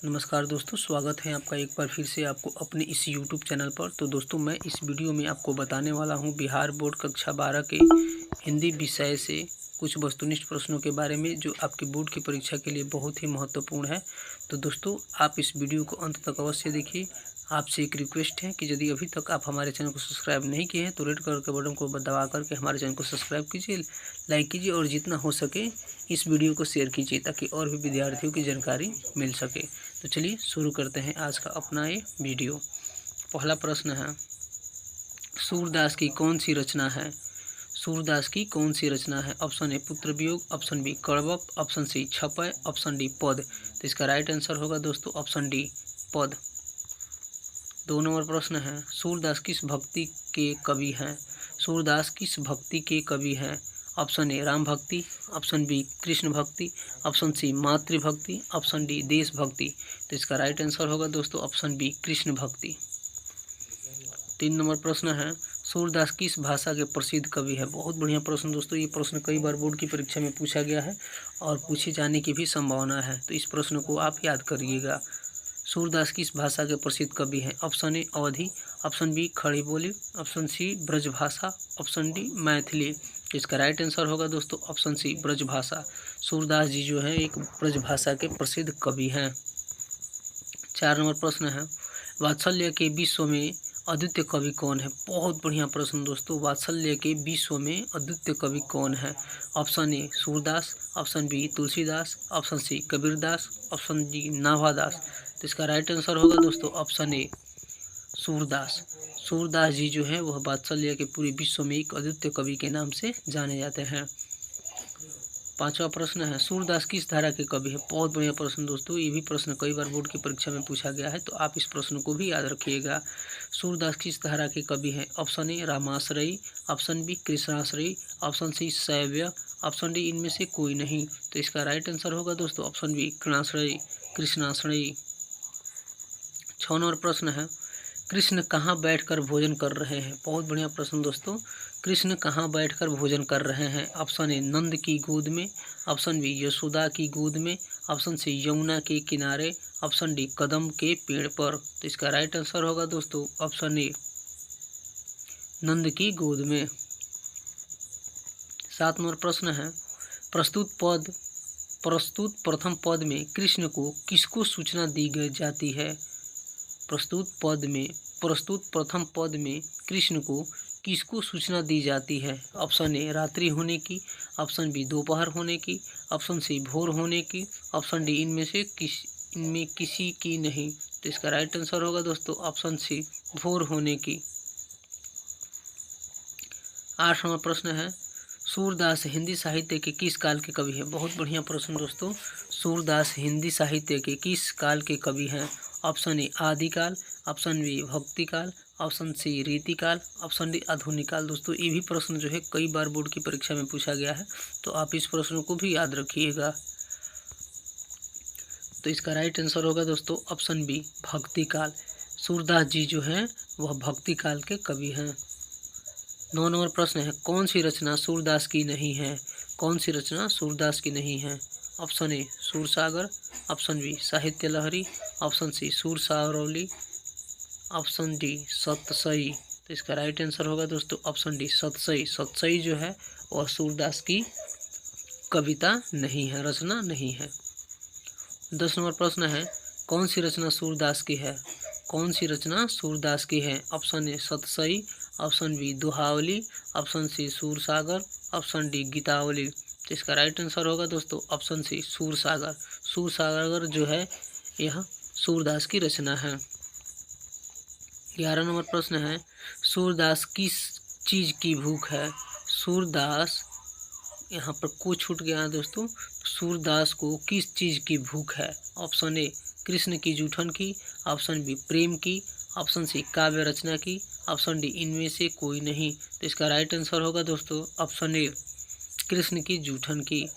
नमस्कार दोस्तों, स्वागत है आपका एक बार फिर से आपको अपने इस यूट्यूब चैनल पर। तो दोस्तों, मैं इस वीडियो में आपको बताने वाला हूं बिहार बोर्ड कक्षा 12 के हिंदी विषय से कुछ वस्तुनिष्ठ प्रश्नों के बारे में, जो आपके बोर्ड की परीक्षा के लिए बहुत ही महत्वपूर्ण है। तो दोस्तों, आप इस वीडियो को अंत तक अवश्य देखिए। आपसे एक रिक्वेस्ट है कि यदि अभी तक आप हमारे चैनल को सब्सक्राइब नहीं किए हैं तो रेड कलर के बटन को दबा करके हमारे चैनल को सब्सक्राइब कीजिए, लाइक कीजिए और जितना हो सके इस वीडियो को शेयर कीजिए ताकि और भी विद्यार्थियों की जानकारी मिल सके। तो चलिए शुरू करते हैं आज का अपना ये वीडियो। पहला प्रश्न है, सूरदास की कौन सी रचना है? सूरदास की कौन सी रचना है? ऑप्शन ए पुत्र वियोग, ऑप्शन बी कड़वप, ऑप्शन सी छपय, ऑप्शन डी पद। तो इसका राइट आंसर होगा दोस्तों ऑप्शन डी पद। 2 नंबर प्रश्न है, सूरदास किस भक्ति के कवि हैं? सूरदास किस भक्ति के कवि हैं? ऑप्शन ए राम भक्ति, ऑप्शन बी कृष्ण भक्ति, ऑप्शन सी मातृभक्ति, ऑप्शन डी देशभक्ति। तो इसका राइट आंसर होगा दोस्तों ऑप्शन बी कृष्ण भक्ति। 3 नंबर प्रश्न है, सूरदास किस भाषा के प्रसिद्ध कवि है? बहुत बढ़िया प्रश्न दोस्तों, ये प्रश्न कई बार बोर्ड की परीक्षा में पूछा गया है और पूछे जाने की भी संभावना है, तो इस प्रश्न को आप याद करिएगा। सूरदास किस भाषा के प्रसिद्ध कवि हैं? Option A Awadhi, option B Khari Boli, option C Brajbhasha, option D Maithili. इसका राइट आंसर होगा दोस्तों ऑप्शन सी ब्रजभाषा। सूरदास जी जो है एक ब्रजभाषा के प्रसिद्ध कवि हैं। 4 नंबर प्रश्न है, वात्सल्य के विश्व में अद्वितीय कवि कौन है? बहुत बढ़िया प्रश्न दोस्तों, वात्सल्य के विश्व में अद्वितीय कवि कौन है? Option A Surdas, option B Tulsidas, option C Kabirdas, option D Nabhadas. तो इसका राइट आंसर होगा दोस्तों ऑप्शन ए सूरदास। सूरदास जी जो है वह वात्सल्य के पूरे विश्व में एक अद्वितीय कवि के नाम से जाने जाते हैं। 5वां प्रश्न है, सूरदास किस धारा के कवि है? बहुत बढ़िया प्रश्न दोस्तों, ये भी प्रश्न कई बार बोर्ड की परीक्षा में पूछा गया है, तो आप इस प्रश्न को भी याद रखिएगा। सूरदास किस धारा के कवि है? ऑप्शन ए रामाश्रयी, ऑप्शन बी कृष्णाश्रयी, ऑप्शन सी शैव्य, ऑप्शन डी इनमें से कोई नहीं। तो इसका राइट आंसर होगा दोस्तों ऑप्शन बी कृष्णाश्रयी। 6 नंबर प्रश्न है, कृष्ण कहाँ बैठकर भोजन कर रहे हैं? बहुत बढ़िया प्रश्न दोस्तों, कृष्ण कहाँ बैठकर भोजन कर रहे हैं? ऑप्शन ए नंद की गोद में, ऑप्शन बी यशोदा की गोद में, ऑप्शन सी यमुना के किनारे, ऑप्शन डी कदम के पेड़ पर। तो इसका राइट आंसर होगा दोस्तों ऑप्शन ए नंद की गोद में। 7 नंबर प्रश्न है, प्रस्तुत प्रथम पद में कृष्ण को किसको सूचना दी जाती है? प्रस्तुत प्रथम पद में कृष्ण को किसको सूचना दी जाती है? ऑप्शन ए रात्रि होने की, ऑप्शन बी दोपहर होने की, ऑप्शन सी भोर होने की, ऑप्शन डी इनमें किसी की नहीं। तो इसका राइट आंसर होगा दोस्तों ऑप्शन सी भोर होने की। 8 नंबर प्रश्न है, सूरदास हिंदी साहित्य के किस काल के कवि हैं? बहुत बढ़िया प्रश्न दोस्तों, सूरदास हिंदी साहित्य के किस काल के कवि हैं? ऑप्शन ए आदिकाल, ऑप्शन बी भक्तिकाल, ऑप्शन सी रीतिकाल, ऑप्शन डी आधुनिक काल। दोस्तों, ये भी प्रश्न जो है कई बार बोर्ड की परीक्षा में पूछा गया है, तो आप इस प्रश्न को भी याद रखिएगा। तो इसका राइट आंसर होगा दोस्तों ऑप्शन बी भक्तिकाल। सूरदास जी जो हैं वह भक्तिकाल के कवि हैं। 9 नंबर प्रश्न है, कौन सी रचना सूरदास की नहीं है? कौन सी रचना सूरदास की नहीं है? Option A Sursagar, option B Sahitya Lahari, option C Sursavali, option D Satsai. तो इसका राइट आंसर होगा दोस्तों ऑप्शन डी सतसई। सतसई जो है वह सूरदास की कविता नहीं है, रचना नहीं है। 10 नंबर प्रश्न है, कौन सी रचना सूरदास की है? कौन सी रचना सूरदास की है? Option A Satsai, option B Dohavali, option C Sursagar, option D Gitavali. तो इसका राइट आंसर होगा दोस्तों ऑप्शन सी सूरसागर। सूरसागर जो है यह सूरदास की रचना है। 11 नंबर प्रश्न है, सूरदास किस चीज़ की भूख है? सूरदास, यहाँ पर को छूट गया है दोस्तों, सूरदास को किस चीज़ की भूख है? ऑप्शन ए कृष्ण की जूठन की, ऑप्शन बी प्रेम की, ऑप्शन सी काव्य रचना की, ऑप्शन डी इनमें से कोई नहीं। तो इसका राइट आंसर होगा दोस्तों ऑप्शन ए कृष्ण की जूठन की।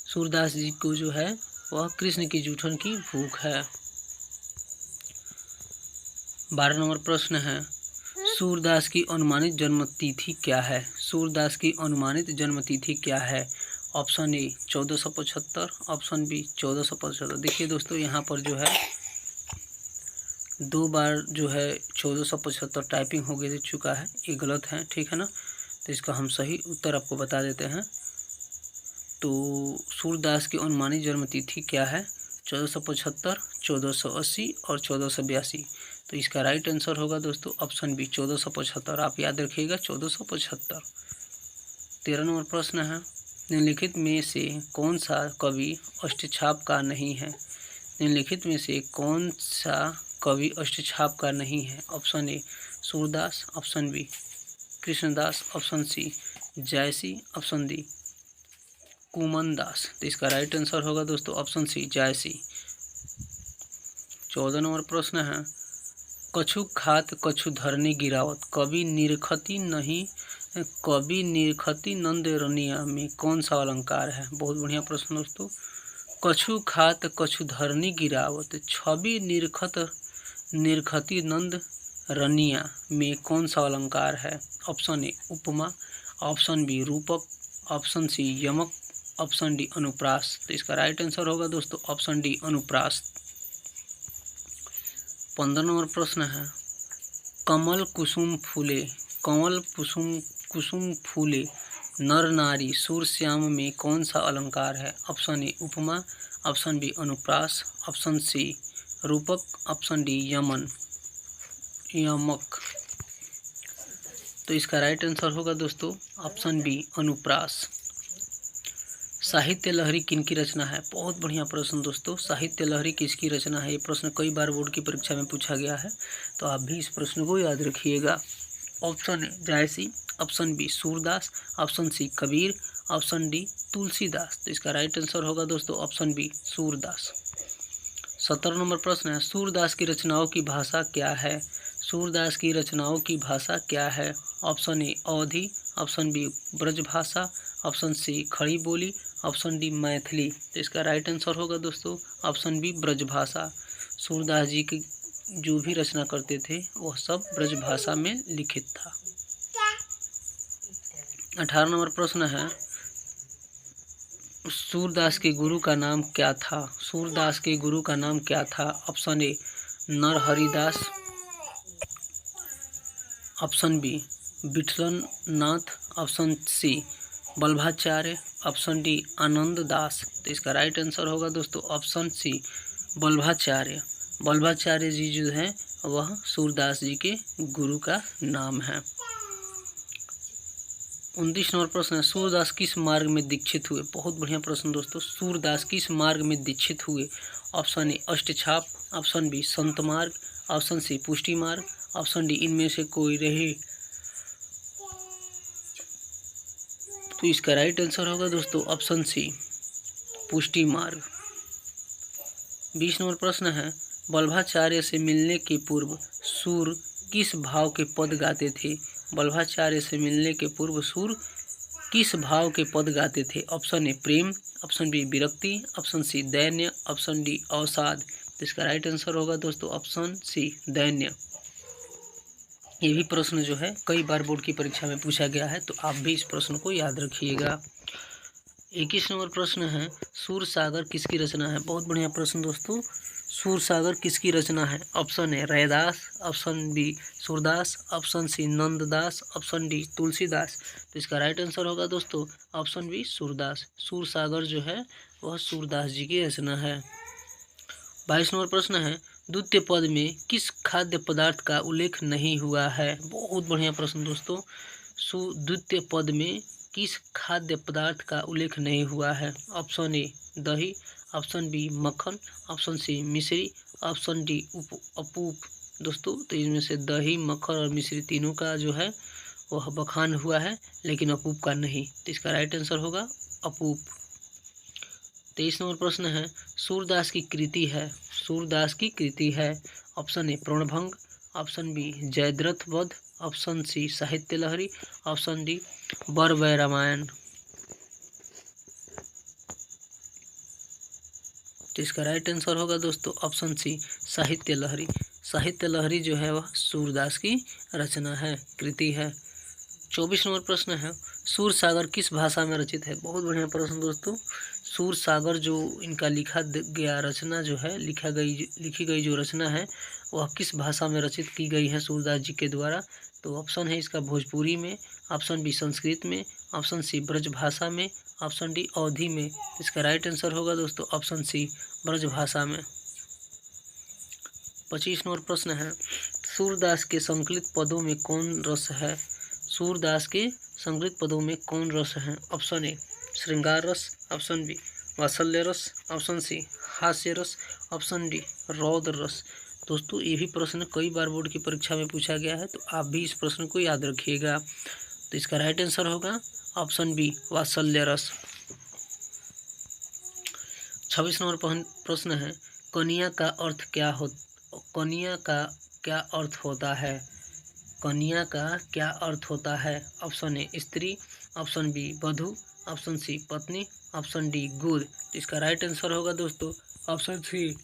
सूरदास जी को जो है वह कृष्ण की जूठन की भूख है। 12 नंबर प्रश्न है, सूरदास की अनुमानित जन्म तिथि क्या है? सूरदास की अनुमानित जन्म तिथि क्या है? Option A 1475, option B 1475। देखिए दोस्तों, यहाँ पर जो है 2 बार जो है 1475 टाइपिंग हो गया चुका है, ये गलत है, ठीक है ना। तो इसका हम सही उत्तर आपको बता देते हैं। तो सूरदास की अनुमानित जन्म तिथि क्या है? 1475, 1480 और 1482। तो इसका राइट आंसर होगा दोस्तों ऑप्शन बी 1475। आप याद रखिएगा 1475। 13 नंबर प्रश्न है, निम्नलिखित में से कौन सा कवि अष्टछाप का नहीं है? निम्नलिखित में से कौन सा कवि अष्टछाप का नहीं है? Option A Surdas, option B Krishnadas, option C Jayasi, option D Kuman Das. तो इसका राइट आंसर होगा दोस्तों ऑप्शन सी जायसी। 14 नंबर प्रश्न है, कछु खात कछु धरनी गिरावत कवि निरखती नंद रनिया में कौन सा अलंकार है? बहुत बढ़िया प्रश्न दोस्तों। कछु खात कछु धरनी गिरावत छवि निरखती नंद रनिया में कौन सा अलंकार है? ऑप्शन ए उपमा, ऑप्शन बी रूपक, ऑप्शन सी यमक, ऑप्शन डी अनुप्रास। तो इसका राइट आंसर होगा दोस्तों ऑप्शन डी अनुप्रास। 15 नंबर प्रश्न है, कमल कुसुम फूले नर नारी सूर श्याम में कौन सा अलंकार है? ऑप्शन ए उपमा, ऑप्शन बी अनुप्रास, ऑप्शन सी रूपक, ऑप्शन डी यमक। तो इसका राइट आंसर होगा दोस्तों ऑप्शन बी अनुप्रास। साहित्य लहरी किनकी रचना है? बहुत बढ़िया प्रश्न दोस्तों। साहित्य लहरी किसकी रचना है? ये प्रश्न कई बार बोर्ड की परीक्षा में पूछा गया है, तो आप भी इस प्रश्न को याद रखिएगा। Option A Jayasi, option B Surdas, option C Kabir, option D Tulsidas. तो इसका राइट आंसर होगा दोस्तों ऑप्शन बी सूरदास। 17 नंबर प्रश्न है, सूरदास की रचनाओं की भाषा क्या है? सूरदास की रचनाओं की भाषा क्या है? Option A Awadhi, option B Brajbhasha, option C Khari Boli, option D Maithili. तो इसका राइट आंसर होगा दोस्तों ऑप्शन बी ब्रजभाषा। सूरदास जी की जो भी रचना करते थे वह सब ब्रजभाषा में लिखित था। 18 नंबर प्रश्न है, सूरदास के गुरु का नाम क्या था? सूरदास के गुरु का नाम क्या था? Option A Narharidas, option B Vithalan Nath, option C Vallabhacharya, option D Anand Das. तो इसका राइट आंसर होगा दोस्तों ऑप्शन सी वल्लभाचार्य। वल्लभाचार्य जी जो है वह सूरदास जी के गुरु का नाम है। 19 नंबर प्रश्न है, सूरदास किस मार्ग में दीक्षित हुए? बहुत बढ़िया प्रश्न दोस्तों। सूरदास किस मार्ग में दीक्षित हुए? Option A Ashtachhap, option B संत मार्ग, ऑप्शन सी पुष्टि मार्ग, ऑप्शन डी इनमें से कोई रहे। तो इसका राइट आंसर होगा दोस्तों ऑप्शन सी पुष्टि मार्ग। 20 नंबर प्रश्न है, वल्लभाचार्य से मिलने के पूर्व सूर किस भाव के पद गाते थे? वल्लभाचार्य से मिलने के पूर्व सूर किस भाव के पद गाते थे? ऑप्शन ए प्रेम, ऑप्शन बी विरक्ति, ऑप्शन सी दैन्य, ऑप्शन डी अवसाद। तो इसका राइट आंसर होगा दोस्तों ऑप्शन सी दैन्य। ये भी प्रश्न जो है कई बार बोर्ड की परीक्षा में पूछा गया है, तो आप भी इस प्रश्न को याद रखिएगा। 21 नंबर प्रश्न है, सूरसागर किसकी रचना है? बहुत बढ़िया प्रश्न दोस्तों। सूरसागर किसकी रचना है? Option A Raidas, option B Surdas, option C Nanddas, option D Tulsidas. तो इसका राइट आंसर होगा दोस्तों ऑप्शन बी सूरदास। सूरसागर जो है वह सूरदास जी की रचना है। 22 नंबर प्रश्न है, द्वितीय पद में किस खाद्य पदार्थ का उल्लेख नहीं हुआ है? बहुत बढ़िया प्रश्न दोस्तों। द्वितीय पद में किस खाद्य पदार्थ का उल्लेख नहीं हुआ है? ऑप्शन ए दही, ऑप्शन बी मक्खन, ऑप्शन सी मिश्री, ऑप्शन डी अपूप। दोस्तों तो इसमें से दही, मक्खन और मिश्री तीनों का जो है वह बखान हुआ है, लेकिन अपूप का नहीं। तो इसका राइट आंसर होगा अपूप। 23 नंबर प्रश्न है, सूरदास की कृति है। सूरदास की कृति है। Option A Pranbhang, option B Jayadratha Vadh, option C Sahitya Lahari, option D Barvai Ramayan. तो इसका राइट आंसर होगा दोस्तों ऑप्शन सी साहित्य लहरी। साहित्य लहरी जो है वह सूरदास की रचना है, कृति है। 24 नंबर प्रश्न है, सूर सागर किस भाषा में रचित है? बहुत बढ़िया प्रश्न दोस्तों। सूर सागर जो इनका गया रचना जो है, लिखी गई जो रचना है वह किस भाषा में रचित की गई है सूरदास जी के द्वारा? तो ऑप्शन है इसका भोजपुरी में, ऑप्शन बी संस्कृत में, ऑप्शन सी ब्रज भाषा में, ऑप्शन डी अवधी में। इसका राइट आंसर होगा दोस्तों ऑप्शन सी ब्रज भाषा में। 25 नंबर प्रश्न है, सूरदास के संकलित पदों में कौन रस है? सूरदास के संकलित पदों में कौन रस है? ऑप्शन ए श्रृंगार रस, ऑप्शन बी वात्सल्य रस, ऑप्शन सी हास्य रस, ऑप्शन डी रौद्र रस। दोस्तों ये भी प्रश्न कई बार बोर्ड की परीक्षा में पूछा गया है, तो आप भी इस प्रश्न को याद रखिएगा। तो इसका राइट आंसर होगा ऑप्शन बी वात्सल्य रस। 26 नंबर प्रश्न है, कन्या का अर्थ क्या कन्या का क्या अर्थ होता है? कन्या का क्या अर्थ होता है? ऑप्शन ए स्त्री, ऑप्शन बी वधू, ऑप्शन सी पत्नी, ऑप्शन डी गुर। इसका राइट आंसर होगा दोस्तों ऑप्शन सी